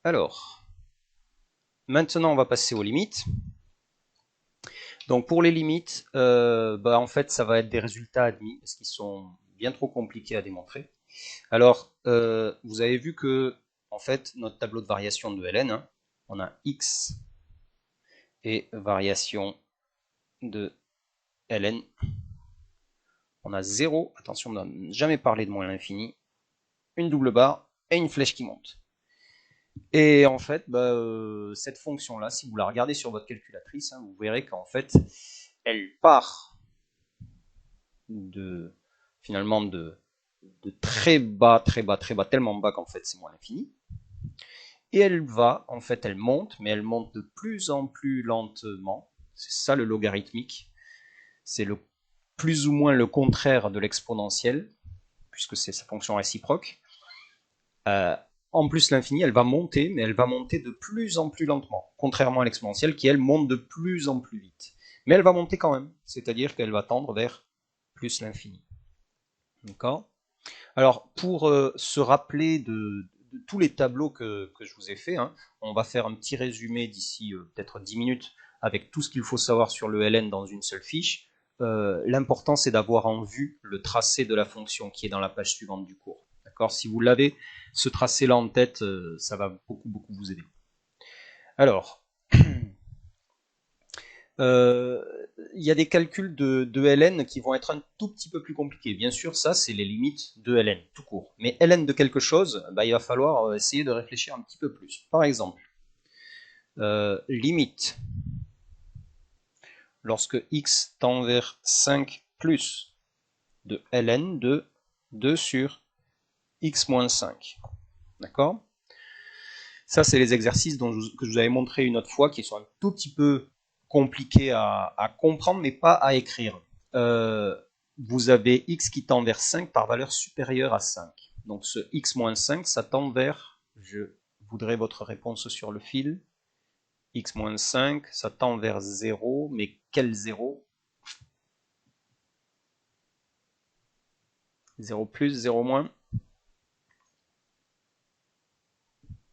Alors, maintenant on va passer aux limites. Donc pour les limites, en fait ça va être des résultats admis parce qu'ils sont bien trop compliqués à démontrer. Alors, vous avez vu que en fait notre tableau de variation de Ln, hein, on a x et variation de Ln. On a 0, attention, on n'a jamais parlé de moins l'infini, une double barre et une flèche qui monte. Et en fait, cette fonction-là, si vous la regardez sur votre calculatrice, hein, vous verrez qu'en fait, elle part de finalement de très bas, très bas, très bas, tellement bas qu'en fait c'est moins l'infini. Et elle va, en fait, elle monte, mais elle monte de plus en plus lentement. C'est ça le logarithmique. C'est le plus ou moins le contraire de l'exponentielle, puisque c'est sa fonction réciproque. En plus, l'infini, elle va monter, mais elle va monter de plus en plus lentement, contrairement à l'exponentielle qui, elle, monte de plus en plus vite. Mais elle va monter quand même, c'est-à-dire qu'elle va tendre vers plus l'infini. D'accord? Alors, pour se rappeler de tous les tableaux que je vous ai fait, hein, on va faire un petit résumé d'ici peut-être 10 minutes avec tout ce qu'il faut savoir sur le Ln dans une seule fiche. L'important, c'est d'avoir en vue le tracé de la fonction qui est dans la page suivante du cours. D'accord? Si vous l'avez, ce tracé-là en tête, ça va beaucoup, beaucoup vous aider. Alors, il y a des calculs de Ln qui vont être un tout petit peu plus compliqués. Bien sûr, ça, c'est les limites de Ln, tout court. Mais Ln de quelque chose, il va falloir essayer de réfléchir un petit peu plus. Par exemple, limite, lorsque x tend vers 5 plus de Ln de 2 sur x moins 5. D'accord? Ça, c'est les exercices que je vous avais montré une autre fois, qui sont un tout petit peu compliqués à comprendre, mais pas à écrire. Vous avez x qui tend vers 5 par valeur supérieure à 5. Donc ce x moins 5, ça tend vers, je voudrais votre réponse sur le fil, x moins 5, ça tend vers 0, mais quel 0? 0 plus, 0 moins,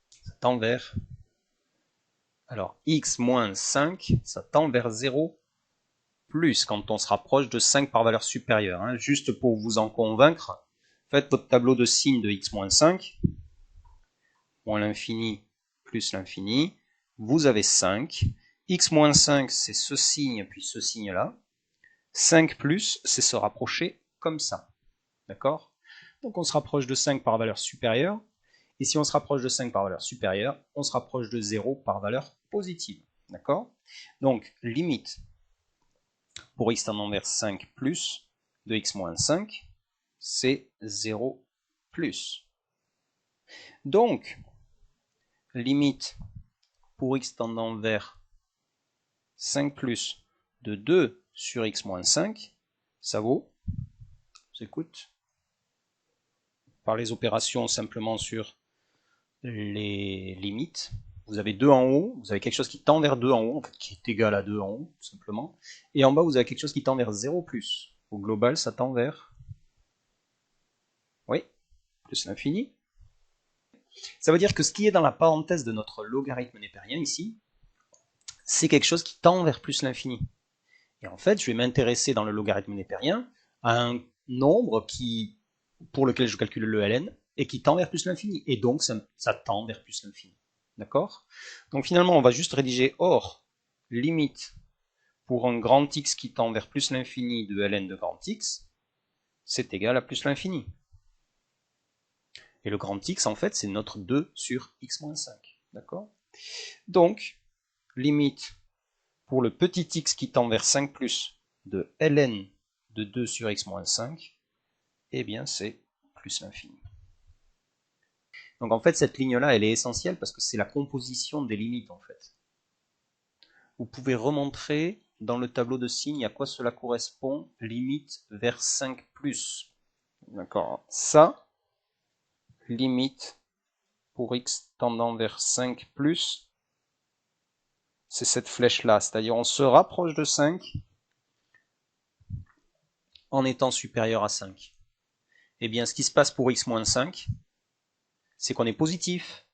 ça tend vers... Alors, x moins 5, ça tend vers 0 plus quand on se rapproche de 5 par valeur supérieure. Hein. Juste pour vous en convaincre, faites votre tableau de signes de x moins 5, moins l'infini plus l'infini, vous avez 5. X moins 5, c'est ce signe, puis ce signe-là. 5 plus, c'est se rapprocher comme ça. D'accord? Donc on se rapproche de 5 par valeur supérieure. Et si on se rapproche de 5 par valeur supérieure, on se rapproche de 0 par valeur positive. D'accord? Donc, limite pour x tendant vers 5 plus de x moins 5, c'est 0 plus. Donc, limite pour x tendant vers 5 plus de 2 sur x moins 5, ça vaut, j'écoute, par les opérations simplement sur les limites. Vous avez 2 en haut, vous avez quelque chose qui tend vers 2 en haut, en fait, qui est égal à 2 en haut, tout simplement. Et en bas, vous avez quelque chose qui tend vers 0 plus. Au global, ça tend vers, oui, plus l'infini. Ça veut dire que ce qui est dans la parenthèse de notre logarithme népérien ici, c'est quelque chose qui tend vers plus l'infini. Et en fait, je vais m'intéresser dans le logarithme népérien à un nombre pour lequel je calcule le Ln et qui tend vers plus l'infini. Et donc, ça tend vers plus l'infini. D'accord? Donc finalement, on va juste rédiger or, limite pour un grand x qui tend vers plus l'infini de Ln de grand x, c'est égal à plus l'infini. Et le grand x, en fait, c'est notre 2 sur x moins 5. D'accord? Donc, limite pour le petit x qui tend vers 5 plus de ln de 2 sur x moins 5, eh bien c'est plus l'infini. Donc en fait, cette ligne-là, elle est essentielle parce que c'est la composition des limites, en fait. Vous pouvez remontrer dans le tableau de signes à quoi cela correspond, limite vers 5 plus. D'accord? Ça, limite pour x tendant vers 5 plus, c'est cette flèche-là, c'est-à-dire on se rapproche de 5 en étant supérieur à 5. Eh bien, ce qui se passe pour x moins 5, c'est qu'on est positif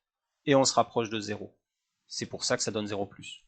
et on se rapproche de 0. C'est pour ça que ça donne 0 plus.